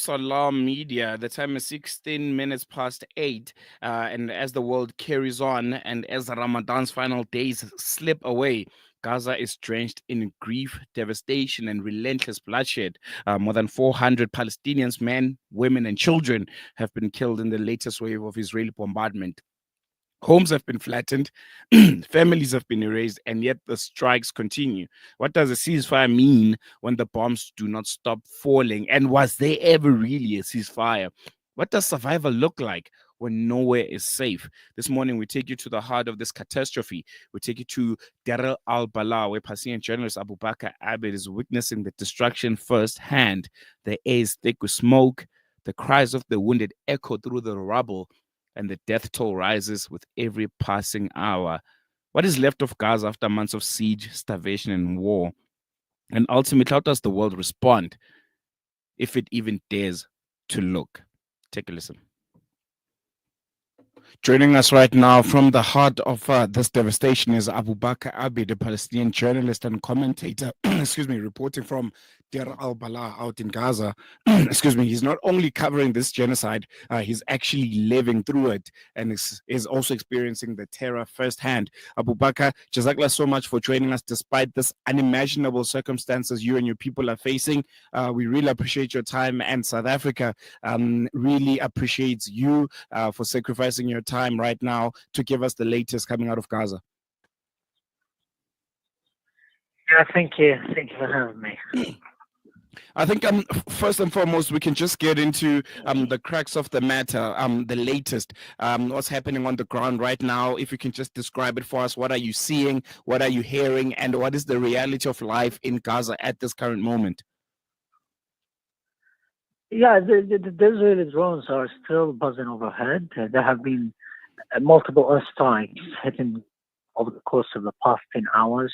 Salam Media. The time is 16 minutes past 8. And as the world carries on and as Ramadan's final days slip away, Gaza is drenched in grief, devastation, and relentless bloodshed. More than 400 Palestinians, men, women, and children, have been killed in the latest wave of Israeli bombardment. Homes have been flattened, families have been erased, and yet the strikes continue. What does a ceasefire mean when the bombs do not stop falling? And was there ever really a ceasefire? What does survival look like when nowhere is safe? This morning, we take you to the heart of this catastrophe. We take you to Deir Al-balah, where Palestinian journalist Abubaker Abed is witnessing the destruction firsthand. The air is thick with smoke. The cries of the wounded echo through the rubble, and the death toll rises with every passing hour. What is left of Gaza after months of siege, starvation, and war? And ultimately, how does the world respond if it even dares to look? Take a listen. Joining us right now from the heart of this devastation is Abubaker Abed, a Palestinian journalist and commentator, reporting from Deir Al-balah out in Gaza. He's not only covering this genocide, he's actually living through it and is also experiencing the terror firsthand. Abubaker, Jazakallah so much for joining us despite this unimaginable circumstances you and your people are facing. We really appreciate your time, and South Africa really appreciates you for sacrificing your time right now to give us the latest coming out of Gaza. Yeah, thank you. Thank you for having me. I think first and foremost, we can just get into the cracks of the matter, the latest, what's happening on the ground right now. If you can just describe it for us, what are you seeing, what are you hearing, and what is the reality of life in Gaza at this current moment? Yeah, the Israeli drones are still buzzing overhead. There have been multiple airstrikes hitting over the course of the past 10 hours.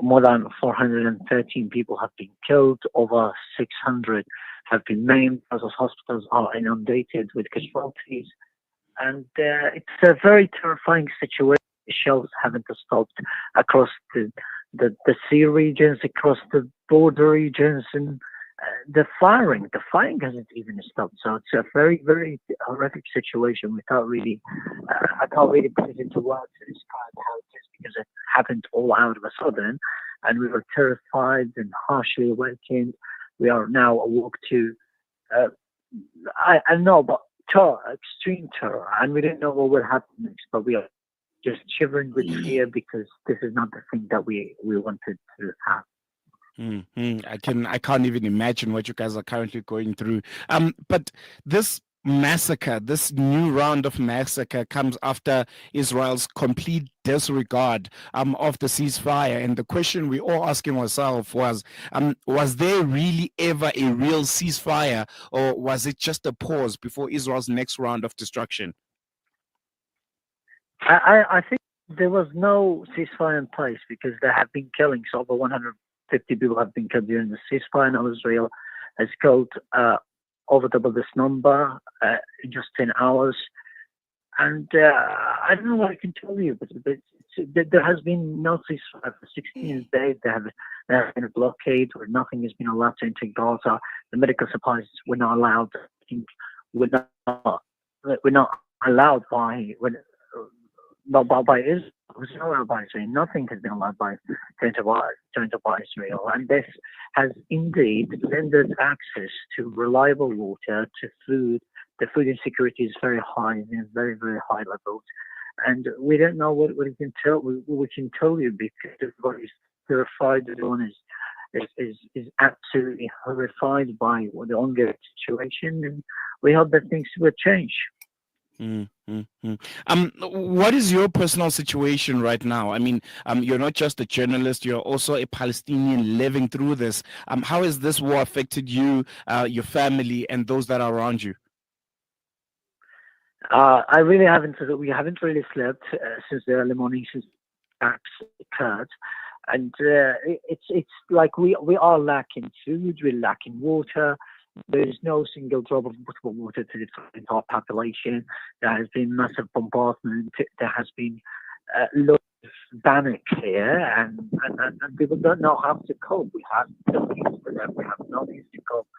More than 413 people have been killed. Over 600 have been maimed. Gaza's hospitals are inundated with casualties. And it's a very terrifying situation. The shells haven't stopped across the sea regions, across the border regions, and the firing hasn't even stopped. So it's a very, very horrific situation. I can't really put it into words to describe how it is, because it happened all out of a sudden, and we were terrified and harshly awakened. We are now awoke to, I know, but terror, extreme terror, and we didn't know what would happen next, but we are just shivering with fear, because this is not the thing that we wanted to have. I can't even imagine what you guys are currently going through. But this massacre, this new round of massacre, comes after Israel's complete disregard of the ceasefire. And the question we all asking ourselves was there really ever a real ceasefire, or was it just a pause before Israel's next round of destruction? I think there was no ceasefire in place, because there have been killings. Over 150 people have been killed during the ceasefire. Now Israel has killed over double this number in just 10 hours. And I don't know what I can tell you, but there has been no ceasefire for 16 days. There has been a blockade where nothing has been allowed to enter Gaza. The medical supplies were not allowed. We're not allowed by Israel. It was not allowed by Israel. Nothing has been allowed to enter by Israel. And this has indeed limited access to reliable water, to food. The food insecurity is very high, in very, very high levels. And we don't know what we can tell. We can tell you, because everybody is terrified. Everyone is absolutely horrified by the ongoing situation. And we hope that things will change. What is your personal situation right now? I mean, you're not just a journalist, you're also a Palestinian living through this. How has this war affected you, your family, and those that are around you? I really haven't. We haven't really slept since the early morning, since attacks occurred, and it's like we are lacking food, we're lacking water. There is no single drop of potable water to the entire population. There has been massive bombardment. There has been lots of panic here, and people don't know how to cope. We have no means for them. We have no means to cope.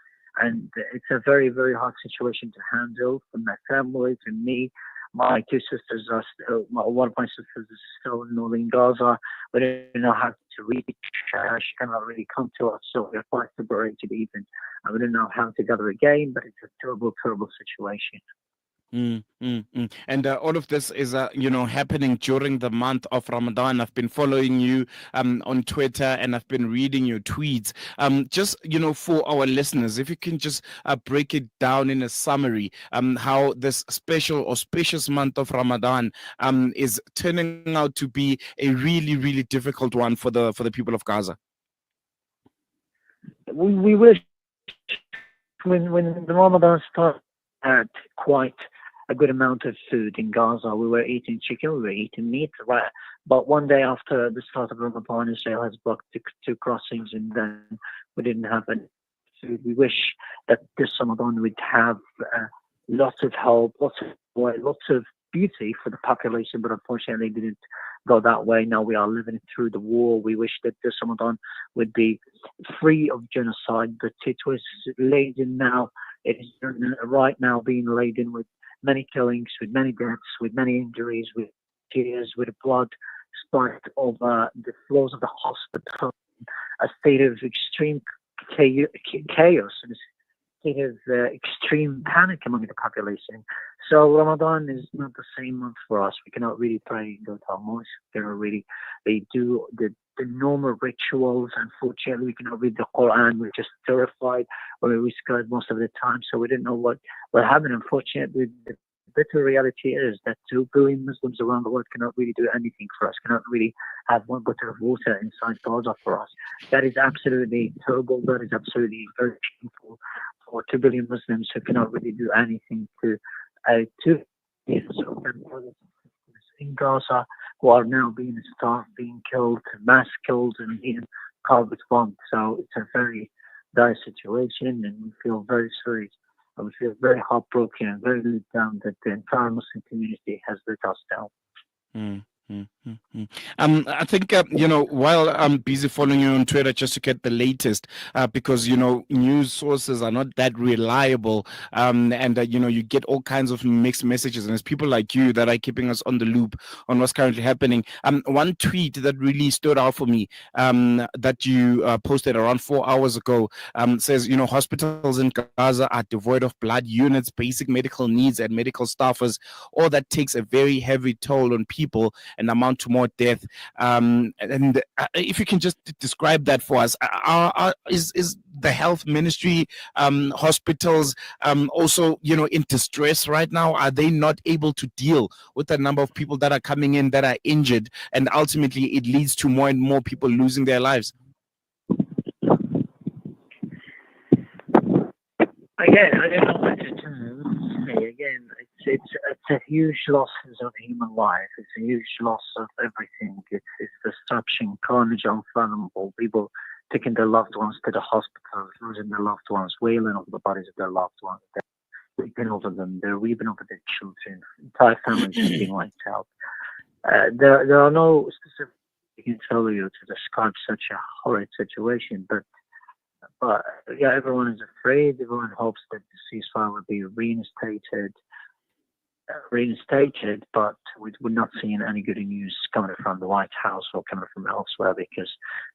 and it's a very, very hard situation to handle for my family, for me. My two sisters are still, one of my sisters is still in northern Gaza. We don't know how to reach her. She cannot really come to us, so we're quite separated even. And we don't know how to gather again, but it's a terrible, terrible situation. And all of this is, happening during the month of Ramadan. I've been following you on Twitter, and I've been reading your tweets. Just, for our listeners, if you can just break it down in a summary, how this special auspicious month of Ramadan is turning out to be a really, really difficult one for the people of Gaza. We wish when the Ramadan started, had quite a good amount of food in Gaza. We were eating chicken, we were eating meat, right? But one day after the start of Ramadan, Israel has blocked two crossings, and then we didn't have any food. We wish that this Ramadan would have lots of help, lots of beauty for the population, but unfortunately it didn't go that way. Now we are living through the war. We wish that this Ramadan would be free of genocide, but it was laden now. It is right now being laden with many killings, with many deaths, with many injuries, with tears, with blood splashed over the floors of the hospital, a state of extreme chaos and a state of extreme panic among the population. So Ramadan is not the same month for us. We cannot really pray and go to our mosque. They do the normal rituals. Unfortunately, we cannot read the Quran. We're just terrified, or we're scared most of the time. So we didn't know what happened. Unfortunately, the bitter reality is that 2 billion Muslims around the world cannot really do anything for us, cannot really have one bottle of water inside Gaza for us. That is absolutely terrible. That is absolutely very shameful for 2 billion Muslims who cannot really do anything to in Gaza, who are now being starved, being killed, mass killed, and being carpet bombed. So it's a very dire situation, and we feel very sorry. I would feel very heartbroken and very let down that the entire Muslim community has let us down. Mm, mm, mm, mm. I think, while I'm busy following you on Twitter just to get the latest, because, news sources are not that reliable, and, you get all kinds of mixed messages, and it's people like you that are keeping us on the loop on what's currently happening. One tweet that really stood out for me, that you posted around 4 hours ago, says, hospitals in Gaza are devoid of blood units, basic medical needs, and medical staffers. All that takes a very heavy toll on people and amount to more death. And if you can just describe that for us, is the health ministry, hospitals, also, in distress right now? Are they not able to deal with the number of people that are coming in that are injured, and ultimately it leads to more and more people losing their lives? Again, I don't know what to say. Again, it's a huge loss of human life. It's a huge loss of everything. It's destruction, carnage, unfathomable. People taking their loved ones to the hospitals, losing their loved ones, wailing over the bodies of their loved ones. They're weeping over them. They're weeping over their children. Entire families have been wiped out. There are no specific I can tell you to describe such a horrid situation, but yeah, everyone is afraid. Everyone hopes that the ceasefire will be reinstated, but we're not seeing any good news coming from the White House or coming from elsewhere, because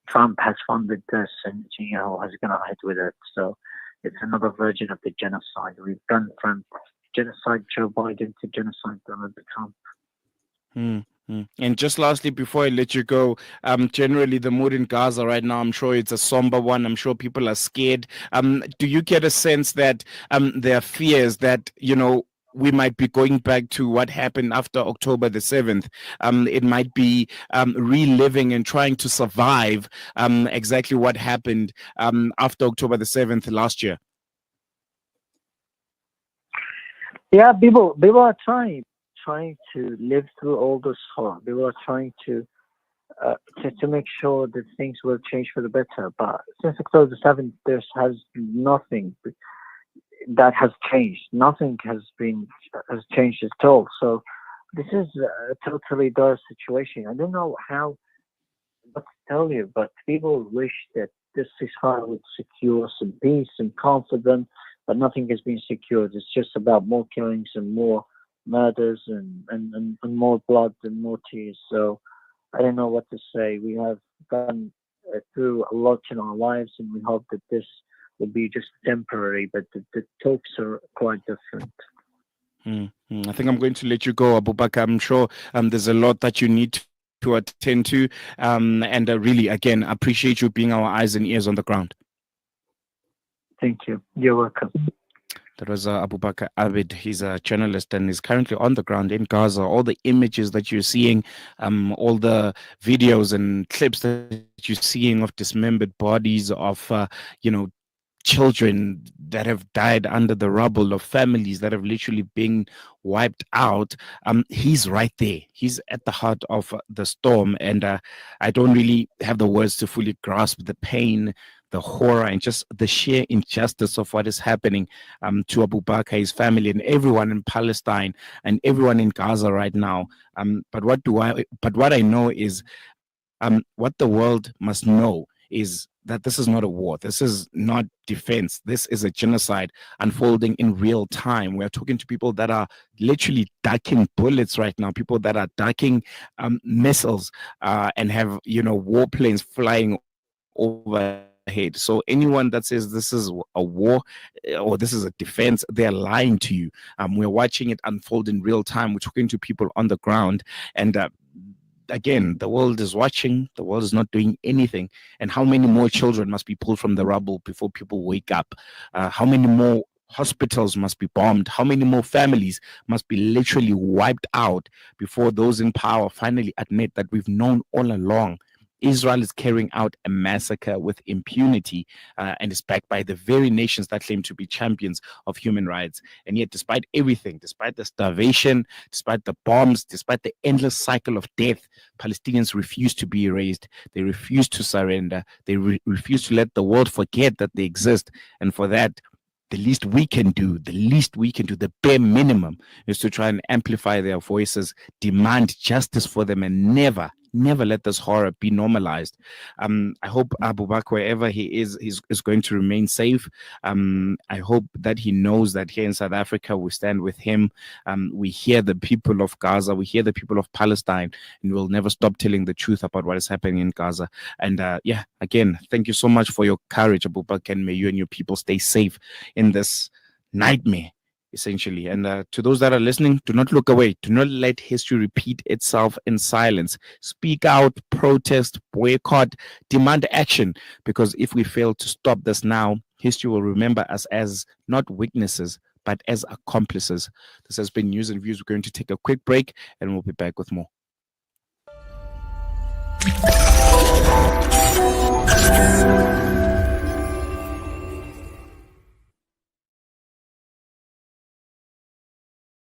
Trump has funded this and Netanyahu has gone ahead with it. So it's another version of the genocide. We've gone from genocide Joe Biden to genocide Donald Trump. And just lastly, before I let you go, generally the mood in Gaza right now, I'm sure it's a somber one. I'm sure people are scared. Do you get a sense that there are fears that, we might be going back to what happened after October the 7th? It might be reliving and trying to survive exactly what happened after October the 7th last year. Yeah, people are trying to live through all this horror. People are trying to make sure that things will change for the better. But since October the 7th, there has nothing that has changed. Nothing has changed at all. So this is a totally dire situation. I don't know what to tell you, but people wish that this ceasefire would secure some peace and comfort them, but nothing has been secured. It's just about more killings and more murders and more blood and more tears. So I don't know what to say. We have gone through a lot in our lives, and we hope that this will be just temporary, but the talks are quite different. I think I'm going to let you go, Abubakar. I'm sure there's a lot that you need to attend to. And really, again, appreciate you being our eyes and ears on the ground. Thank you. You're welcome. That was Abubakar Abed. He's a journalist and is currently on the ground in Gaza. All the images that you're seeing, all the videos and clips that you're seeing of dismembered bodies of, children that have died under the rubble, of families that have literally been wiped out. He's right there. He's at the heart of the storm. And I don't really have the words to fully grasp the pain, the horror, and just the sheer injustice of what is happening to Abubakar, his family, and everyone in Palestine and everyone in Gaza right now. But what I know is what the world must know is that this is not a war. This is not defense. This is a genocide unfolding in real time. We're talking to people that are literally ducking bullets right now, people that are ducking missiles and have, warplanes flying overhead. So anyone that says this is a war or this is a defense, they're lying to you. We're watching it unfold in real time. We're talking to people on the ground, and again, the world is watching. The world is not doing anything. And how many more children must be pulled from the rubble before people wake up? How many more hospitals must be bombed? How many more families must be literally wiped out before those in power finally admit that we've known all along? Israel is carrying out a massacre with impunity and is backed by the very nations that claim to be champions of human rights. And yet, despite everything, despite the starvation, despite the bombs, despite the endless cycle of death, Palestinians refuse to be erased. They refuse to surrender. They refuse to let the world forget that they exist. And for that, the least we can do, the bare minimum is to try and amplify their voices, demand justice for them, and never let this horror be normalized. I hope Abubakar, wherever he is going to remain safe. I hope that he knows that here in South Africa, we stand with him. We hear the people of Gaza, we hear the people of Palestine, and we'll never stop telling the truth about what is happening in Gaza. And again, thank you so much for your courage, Abubakar, and may you and your people stay safe in this nightmare, essentially. And to those that are listening, do not look away. Do not let history repeat itself in silence. Speak out, protest, boycott, demand action. Because if we fail to stop this now, history will remember us as not witnesses, but as accomplices. This has been News and Views. We're going to take a quick break and we'll be back with more.